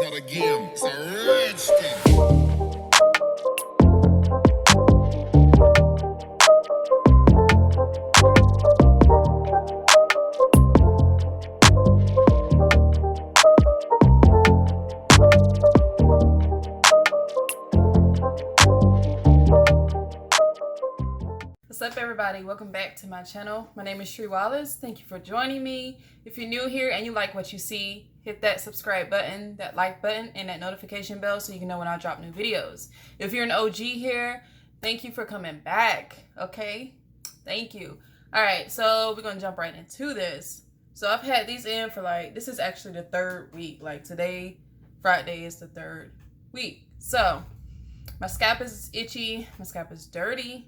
not a game, it's a rich thing. What's up, everybody? Welcome back to my channel. My name is Suave. Thank you for joining me. If you're new here and you like what you see, hit that subscribe button, that like button, and that notification bell so you can know when I drop new videos. If you're an OG here, thank you for coming back, okay? Thank you. All right, so we're going to jump right into this. So I've had these in for this is actually the third week. Like today, Friday, is the third week. So my scalp is itchy. My scalp is dirty.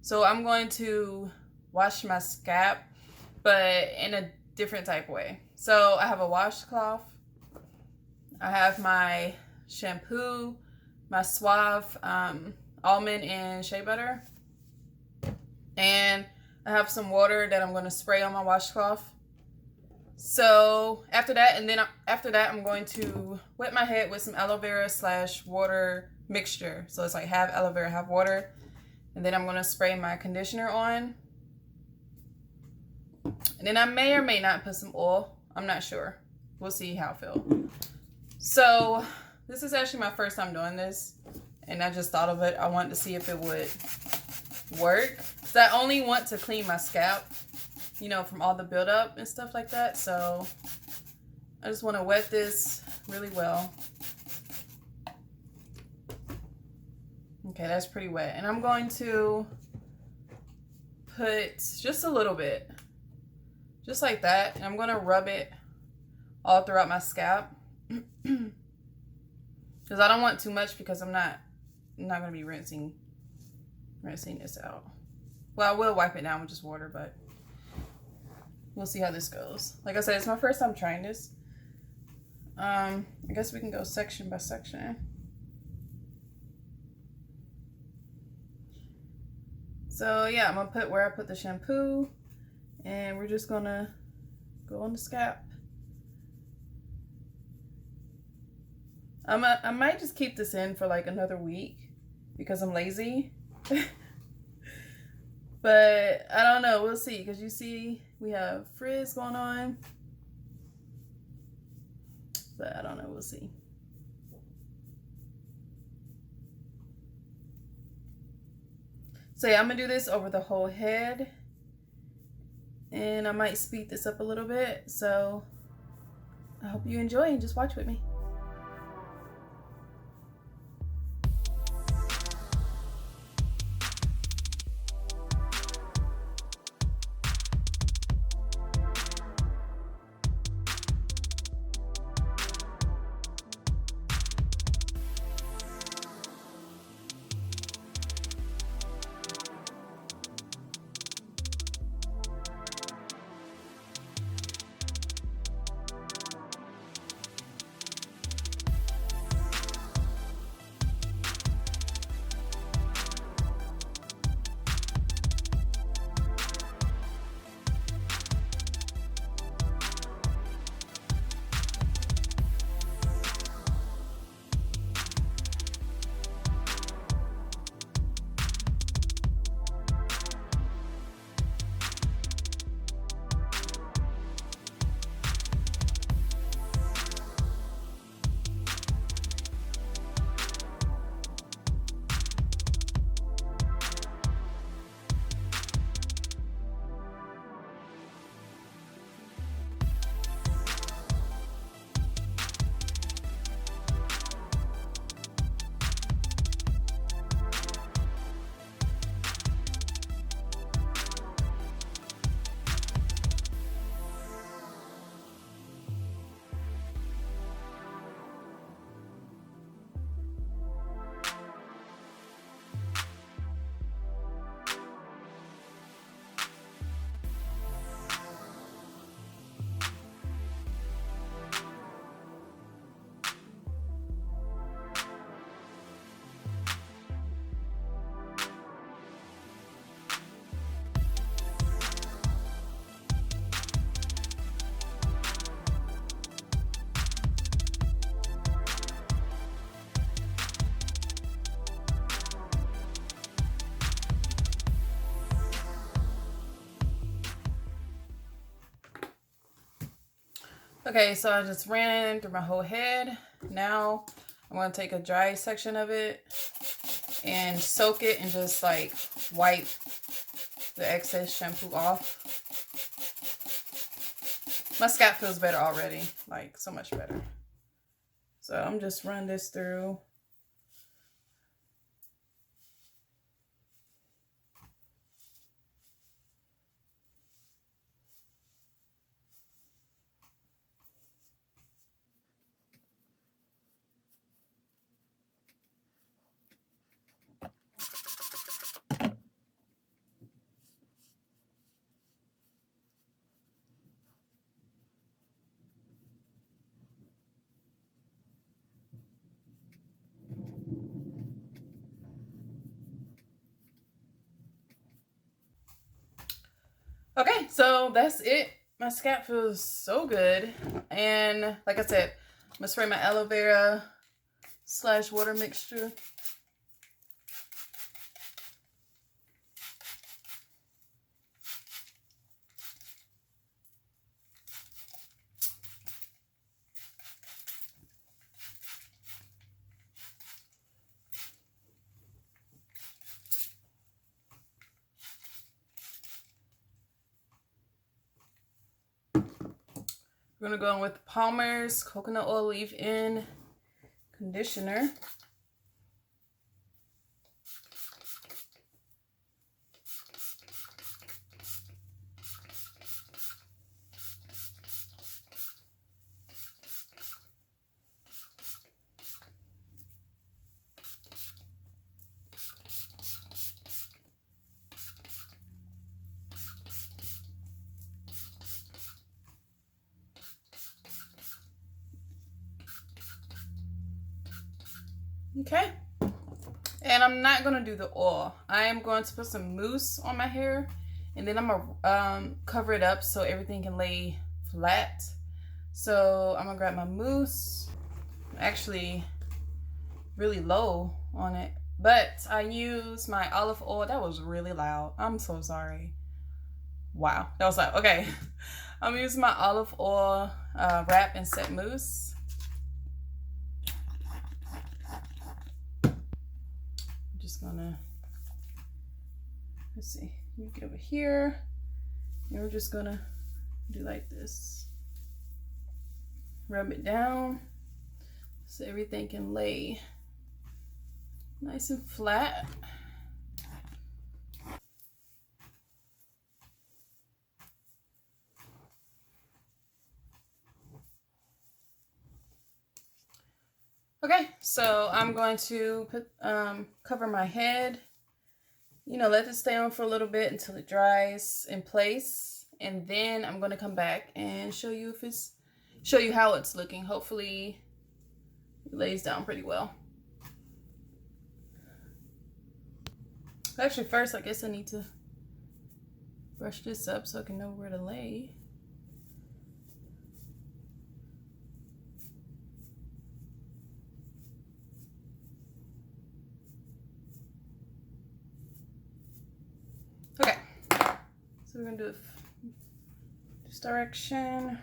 So I'm going to wash my scalp, but in a different type of way. So I have a washcloth. I have my shampoo, my Suave almond and shea butter. And I have some water that I'm going to spray on my washcloth. So after that, I'm going to wet my head with some aloe vera / water mixture. So it's like half aloe vera, half water. And then I'm going to spray my conditioner on. And then I may or may not put some oil. I'm not sure. We'll see how I feel. So this is actually my first time doing this. And I just thought of it. I wanted to see if it would work. So I only want to clean my scalp, you know, from all the buildup and stuff like that. So I just want to wet this really well. Okay, that's pretty wet. And I'm going to put just a little bit, just like that. And I'm going to rub it all throughout my scalp. Because I don't want too much because I'm not going to be rinsing this out. Well, I will wipe it down with just water, but we'll see how this goes. Like I said, it's my first time trying this. I guess we can go section by section. So yeah, I'm gonna put where I put the shampoo, and we're just gonna go on the scalp. I might just keep this in for like another week because I'm lazy. But I don't know, we'll see, because you see we have frizz going on. But I don't know, we'll see. So yeah, I'm gonna do this over the whole head, and I might speed this up a little bit. So I hope you enjoy and just watch with me. Okay, so I just ran through my whole head. Now I'm going to take a dry section of it and soak it and just like wipe the excess shampoo off. My scalp feels better already, like so much better. So I'm just run this through. Okay, so that's it. My scalp feels so good. And like I said, I'm gonna spray my aloe vera / water mixture. We're gonna go in with Palmer's Coconut Oil Leave-In Conditioner. Okay. And I'm not going to do the oil. I am going to put some mousse on my hair. And then I'm going to cover it up so everything can lay flat. So I'm going to grab my mousse. Actually, really low on it. But I used my olive oil. That was really loud. I'm so sorry. Wow. That was loud. Okay. I'm using my olive oil wrap and set mousse. Gonna, let's see, you get over here and we're just gonna do like this, rub it down so everything can lay nice and flat. Okay, so I'm going to put cover my head, you know, let it stay on for a little bit until it dries in place, and then I'm going to come back and show you how it's looking. Hopefully it lays down pretty well. Actually, first I guess I need to brush this up so I can know where to lay. Okay, so we're gonna do it this direction.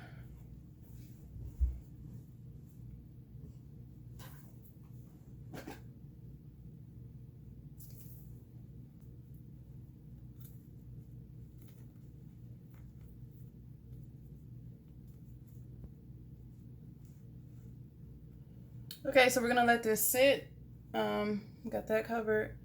Okay, so we're gonna let this sit. Got that covered.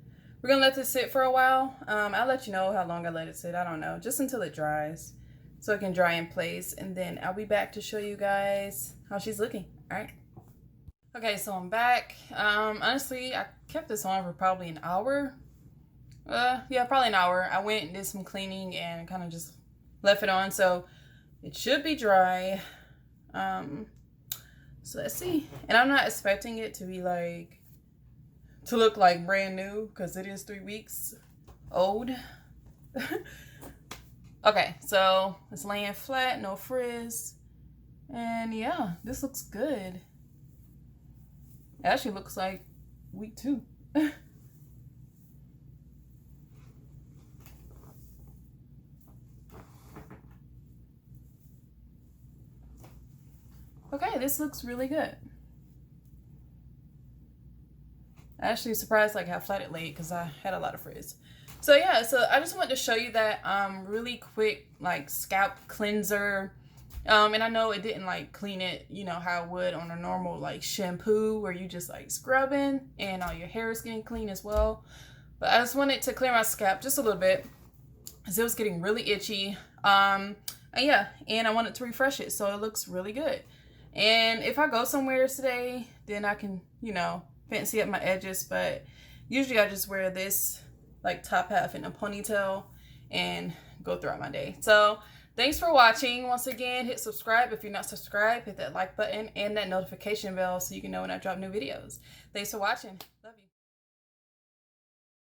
We're gonna let this sit for a while. I'll let you know how long I let it sit. I don't know, just until it dries, so it can dry in place, and then I'll be back to show you guys how she's looking. All right. Okay, so I'm back. Honestly, I kept this on for probably an hour. Yeah, probably an hour. I went and did some cleaning and kind of just left it on, so it should be dry. So let's see. And I'm not expecting it to be like, to look like brand new, because it is 3 weeks old. Okay, so it's laying flat, no frizz. And yeah, this looks good. It actually looks like week 2. Okay, this looks really good. I actually surprised like how flat it laid because I had a lot of frizz. So yeah, so I just wanted to show you that really quick like scalp cleanser. And I know it didn't like clean it, you know, how it would on a normal like shampoo where you just like scrubbing and all your hair is getting clean as well. But I just wanted to clear my scalp just a little bit because it was getting really itchy. And yeah, and I wanted to refresh it so it looks really good. And if I go somewhere today, then I can, you know, fancy up my edges. But usually I just wear this like top half in a ponytail and go throughout my day. So thanks for watching. Once again, hit subscribe if you're not subscribed. Hit that like button and that notification bell so you can know when I drop new videos. Thanks for watching.